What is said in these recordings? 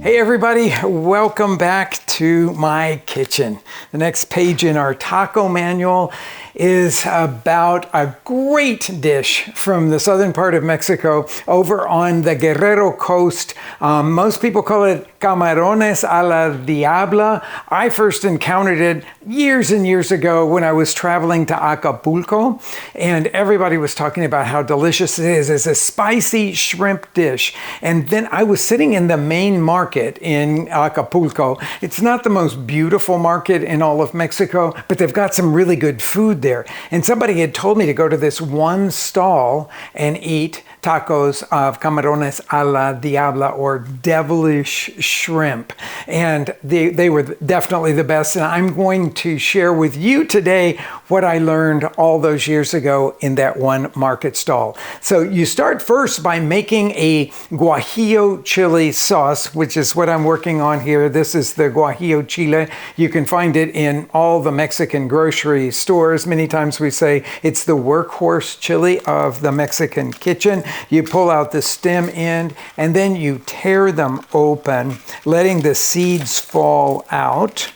Hey everybody, welcome back to my kitchen. The next page in our taco manual is about a great dish from the southern part of Mexico over on the Guerrero coast. Most people call it Camarones a la Diabla. I first encountered it years and years ago when I was traveling to Acapulco, and everybody was talking about how delicious it is. It's a spicy shrimp dish. And then I was sitting in the main market in Acapulco. It's not the most beautiful market in all of Mexico, but they've got some really good food there. And somebody had told me to go to this one stall and eat tacos of Camarones a la Diabla, or devilish shrimp. And they were definitely the best. And I'm going to share with you today what I learned all those years ago in that one market stall. So you start first by making a guajillo chili sauce, which is what I'm working on here. This is the guajillo chile. You can find it in all the Mexican grocery stores. Many times we say it's the workhorse chili of the Mexican kitchen. You pull out the stem end and then you tear them open, letting the seeds fall out.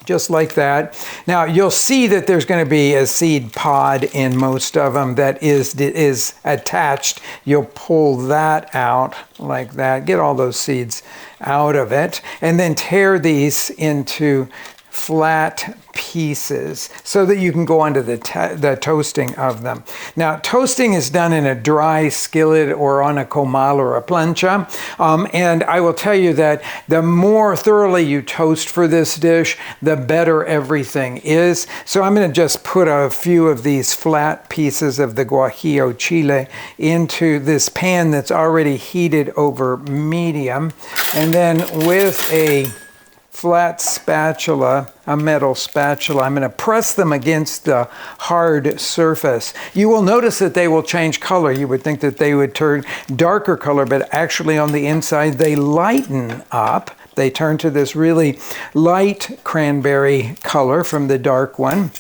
Just like that. Now you'll see that there's going to be a seed pod in most of them that is attached. You'll pull that out like that. Get all those seeds out of it, and then tear these into flat pieces so that you can go onto the toasting of them. Now, toasting is done in a dry skillet or on a comal or a plancha. And I will tell you that the more thoroughly you toast for this dish, the better everything is. So I'm going to just put a few of these flat pieces of the guajillo chile into this pan that's already heated over medium. And then with a flat spatula, a metal spatula, I'm going to press them against the hard surface. You will notice that they will change color. You would think that they would turn darker color, but actually on the inside they lighten up. They turn to this really light cranberry color from the dark one.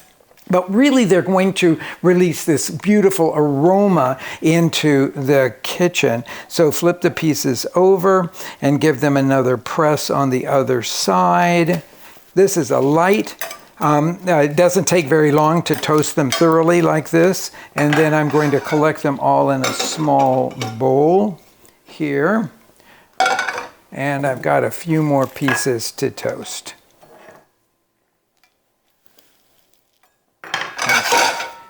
But really, they're going to release this beautiful aroma into the kitchen. So flip the pieces over and give them another press on the other side. This is a light. It doesn't take very long to toast them thoroughly like this. And then I'm going to collect them all in a small bowl here. And I've got a few more pieces to toast.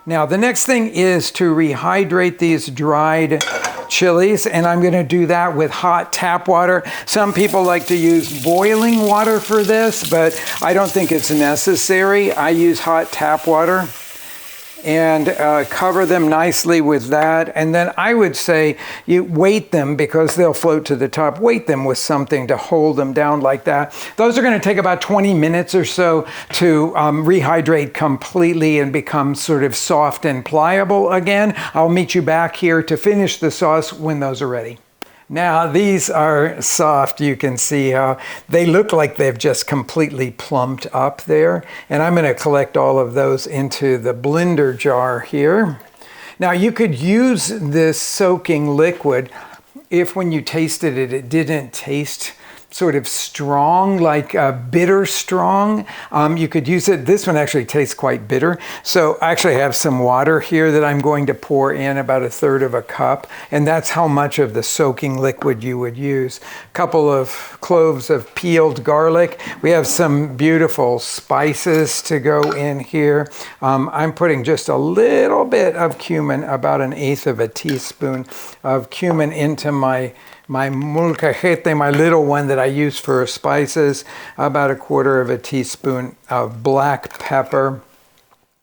Now, the next thing is to rehydrate these dried chilies, and I'm going to do that with hot tap water. Some people like to use boiling water for this, but I don't think it's necessary. I use hot tap water and cover them nicely with that. And then I would say you weight them, because they'll float to the top. Weight them with something to hold them down like that. Those are going to take about 20 minutes or so to rehydrate completely and become sort of soft and pliable again. I'll meet you back here to finish the sauce when those are ready. Now these are soft. You can see how they look like they've just completely plumped up there. And I'm going to collect all of those into the blender jar here. Now you could use this soaking liquid if when you tasted it, it didn't taste sort of strong, like bitter strong. You could use it. This one actually tastes quite bitter. So I actually have some water here that I'm going to pour in, about 1/3 of a cup. And that's how much of the soaking liquid you would use. A couple of cloves of peeled garlic. We have some beautiful spices to go in here. I'm putting just a little bit of cumin, about 1/8 of a teaspoon of cumin into my molcajete, my little one that I use for spices, about 1/4 of a teaspoon of black pepper,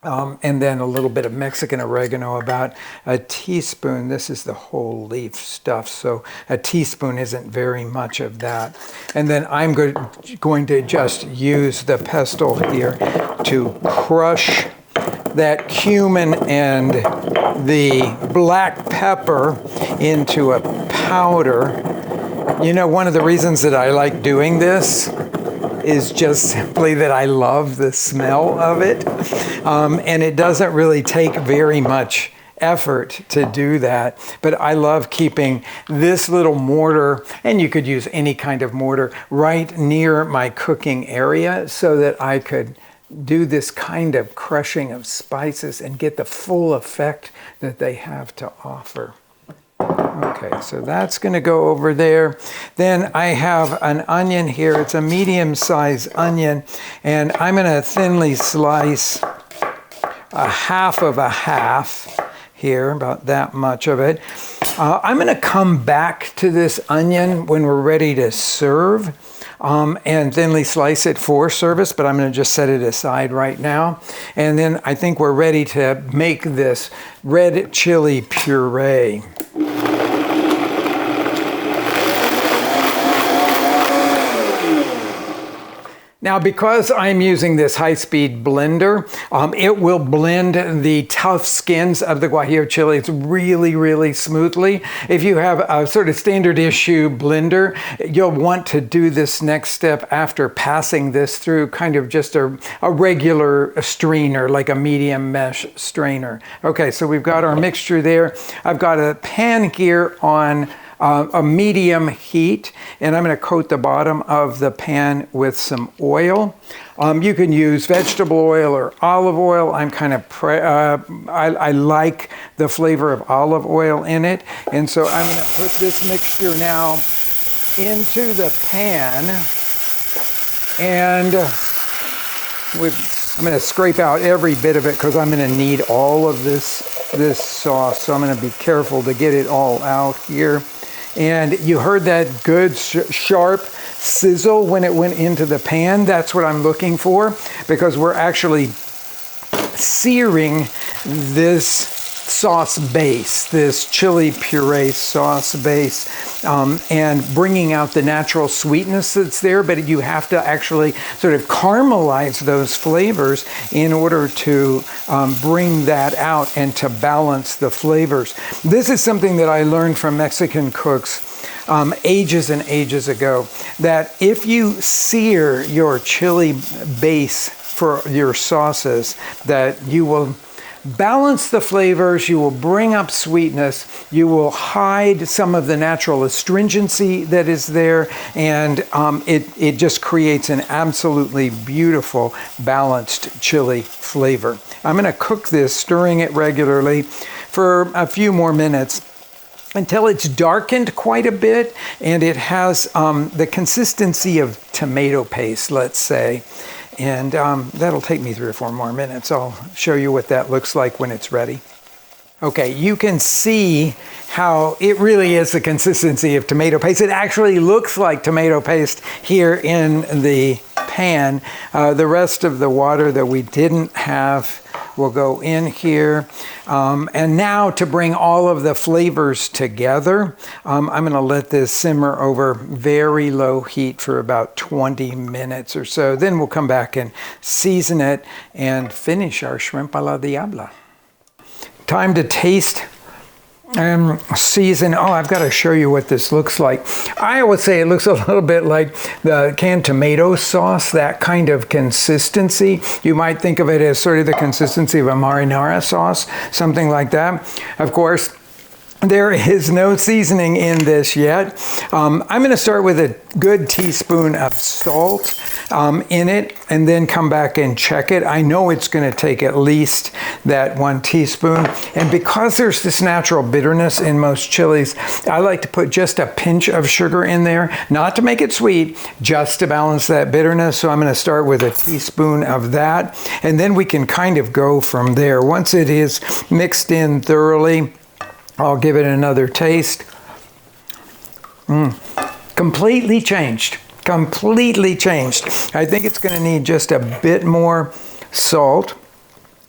and then a little bit of Mexican oregano, about a teaspoon. This is the whole leaf stuff, so a teaspoon isn't very much of that. And then I'm going to just use the pestle here to crush that cumin and the black pepper into a powder. You know, one of the reasons that I like doing this is just simply that I love the smell of it. And it doesn't really take very much effort to do that, but I love keeping this little mortar, and you could use any kind of mortar, right near my cooking area so that I could do this kind of crushing of spices and get the full effect that they have to offer. Okay, so that's going to go over there. Then I have an onion here. It's a medium-sized onion, and I'm going to thinly slice a half of a half here, about that much of it. I'm going to come back to this onion when we're ready to serve and thinly slice it for service, but I'm going to just set it aside right now. And then I think we're ready to make this red chili puree. Now, because I'm using this high-speed blender, it will blend the tough skins of the guajillo chilies really, really smoothly. If you have a sort of standard issue blender, you'll want to do this next step after passing this through kind of just a regular strainer, like a medium mesh strainer. Okay, so we've got our mixture there. I've got a pan here on a medium heat, and I'm going to coat the bottom of the pan with some oil. You can use vegetable oil or olive oil. I'm kind of, I like the flavor of olive oil in it. And so I'm going to put this mixture now into the pan, and I'm going to scrape out every bit of it because I'm going to need all of this sauce. So I'm going to be careful to get it all out here. And you heard that good sharp sizzle when it went into the pan. That's what I'm looking for, because we're actually searing this sauce base, this chili puree sauce base, and bringing out the natural sweetness that's there, but you have to actually sort of caramelize those flavors in order to bring that out and to balance the flavors. This is something that I learned from Mexican cooks ages and ages ago, that if you sear your chili base for your sauces, that you will balance the flavors, you will bring up sweetness, you will hide some of the natural astringency that is there, and it just creates an absolutely beautiful balanced chili flavor. I'm going to cook this, stirring it regularly for a few more minutes until it's darkened quite a bit and it has the consistency of tomato paste, let's say. And that'll take me 3 or 4 more minutes. I'll show you what that looks like when it's ready. Okay, you can see how it really is the consistency of tomato paste. It actually looks like tomato paste here in the pan. The rest of the water that we didn't have will go in here. And now to bring all of the flavors together, I'm going to let this simmer over very low heat for about 20 minutes or so. Then we'll come back and season it and finish our shrimp a la Diabla. Time to taste and season. Oh, I've got to show you what this looks like. I would say it looks a little bit like the canned tomato sauce, that kind of consistency. You might think of it as sort of the consistency of a marinara sauce, something like that. Of course, there is no seasoning in this yet. I'm going to start with a good teaspoon of salt in it and then come back and check it. I know it's going to take at least that 1 teaspoon. And because there's this natural bitterness in most chilies, I like to put just a pinch of sugar in there, not to make it sweet, just to balance that bitterness. So I'm going to start with a teaspoon of that. And then we can kind of go from there. Once it is mixed in thoroughly, I'll give it another taste. Completely changed. Completely changed. I think it's going to need just a bit more salt.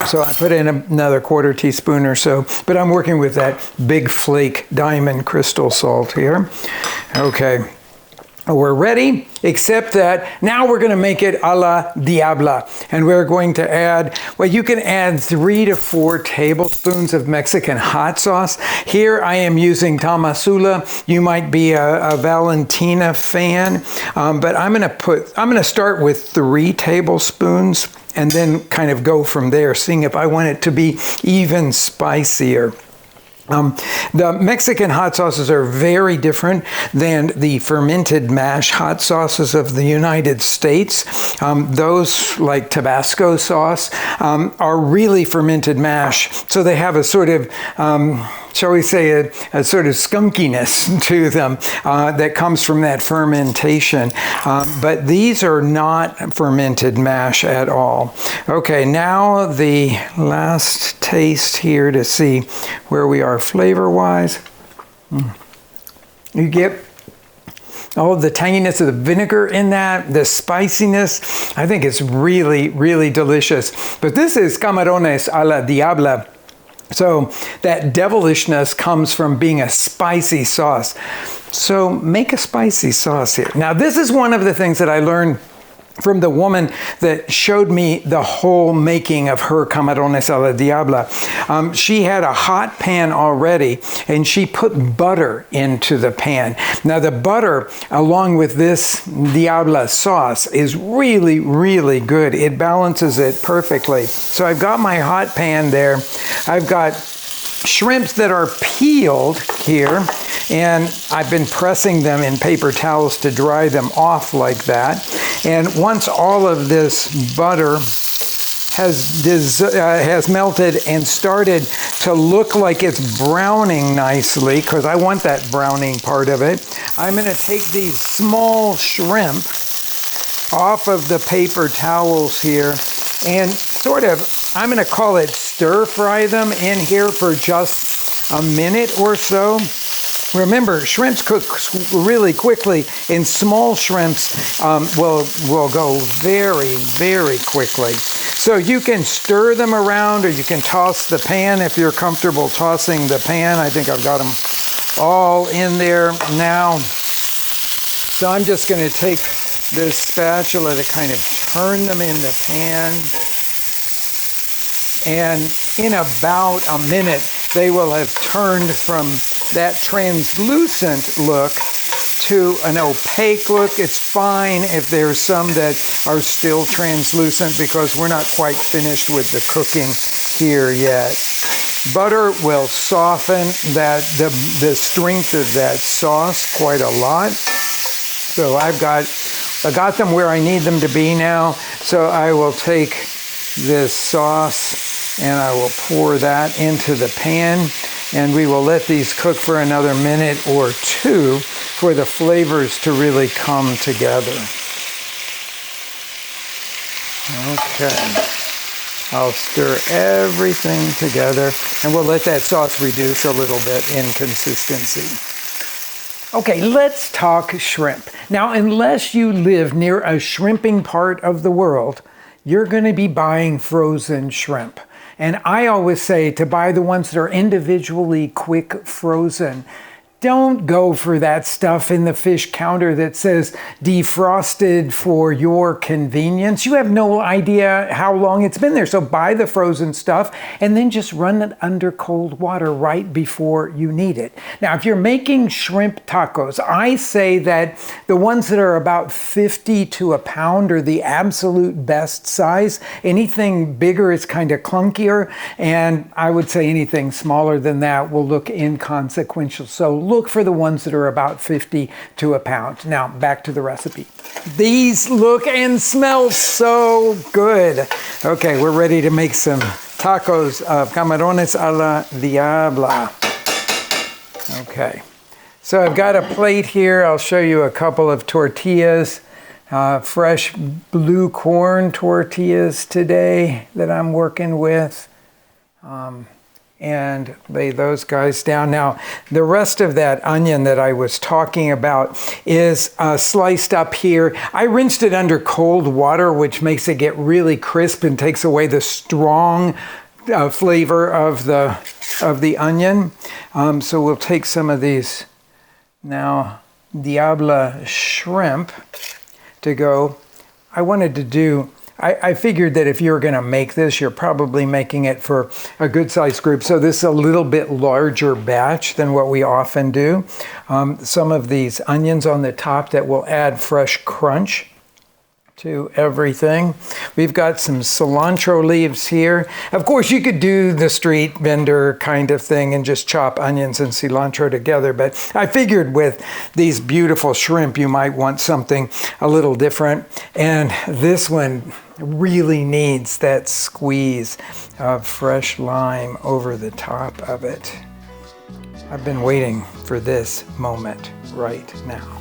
So I put in another 1/4 teaspoon or so, but I'm working with that big flake diamond crystal salt here. Okay. We're ready, except that now we're going to make it a la Diabla. And we're going to add, well, you can add 3 to 4 tablespoons of Mexican hot sauce. Here I am using Tamazula. You might be a Valentina fan, but I'm going to start with 3 tablespoons and then kind of go from there, seeing if I want it to be even spicier. The Mexican hot sauces are very different than the fermented mash hot sauces of the United States. Those, like Tabasco sauce, are really fermented mash. So they have a sort of, shall we say, a sort of skunkiness to them that comes from that fermentation. But these are not fermented mash at all. Okay, now the last taste here to see where we are flavor-wise. You get all the tanginess of the vinegar in that, the spiciness. I think it's really, really delicious. But this is Camarones a la Diabla. So that devilishness comes from being a spicy sauce. So make a spicy sauce here. Now, this is one of the things that I learned from the woman that showed me the whole making of her Camarones a la Diabla. She had a hot pan already, and she put butter into the pan. Now the butter, along with this Diabla sauce, is really, really good. It balances it perfectly. So I've got my hot pan there. I've got shrimps that are peeled here, and I've been pressing them in paper towels to dry them off like that. And once all of this butter has melted and started to look like it's browning nicely, because I want that browning part of it, I'm going to take these small shrimp off of the paper towels here and sort of, I'm going to call it stir fry them in here for just a minute or so. Remember, shrimps cook really quickly, and small shrimps will go very, very quickly. So you can stir them around, or you can toss the pan if you're comfortable tossing the pan. I think I've got them all in there now. So I'm just going to take this spatula to kind of turn them in the pan. And in about a minute, they will have turned from that translucent look to an opaque look. It's fine if there's some that are still translucent, because we're not quite finished with the cooking here yet. Butter will soften the strength of that sauce quite a lot. So I got them where I need them to be now. So I will take this sauce and I will pour that into the pan, and we will let these cook for another minute or two for the flavors to really come together. Okay. I'll stir everything together, and we'll let that sauce reduce a little bit in consistency. Okay, let's talk shrimp. Now, unless you live near a shrimping part of the world, you're going to be buying frozen shrimp. And I always say to buy the ones that are individually quick frozen. Don't go for that stuff in the fish counter that says defrosted for your convenience. You have no idea how long it's been there. So buy the frozen stuff and then just run it under cold water right before you need it. Now, if you're making shrimp tacos, I say that the ones that are about 50 to a pound are the absolute best size. Anything bigger is kind of clunkier, and I would say anything smaller than that will look inconsequential. So look for the ones that are about 50 to a pound. Now, back to the recipe. These look and smell so good. Okay, we're ready to make some tacos of Camarones a la Diabla. Okay, so I've got a plate here. I'll show you a couple of tortillas, fresh blue corn tortillas today that I'm working with. And lay those guys down. Now, the rest of that onion that I was talking about is sliced up here. I rinsed it under cold water, which makes it get really crisp and takes away the strong flavor of the onion. So we'll take some of these now Diabla shrimp to go. I figured that if you're going to make this, you're probably making it for a good sized group. So this is a little bit larger batch than what we often do. Some of these onions on the top that will add fresh crunch to everything. We've got some cilantro leaves here. Of course, you could do the street vendor kind of thing and just chop onions and cilantro together, but I figured with these beautiful shrimp, you might want something a little different. And this one really needs that squeeze of fresh lime over the top of it. I've been waiting for this moment right now.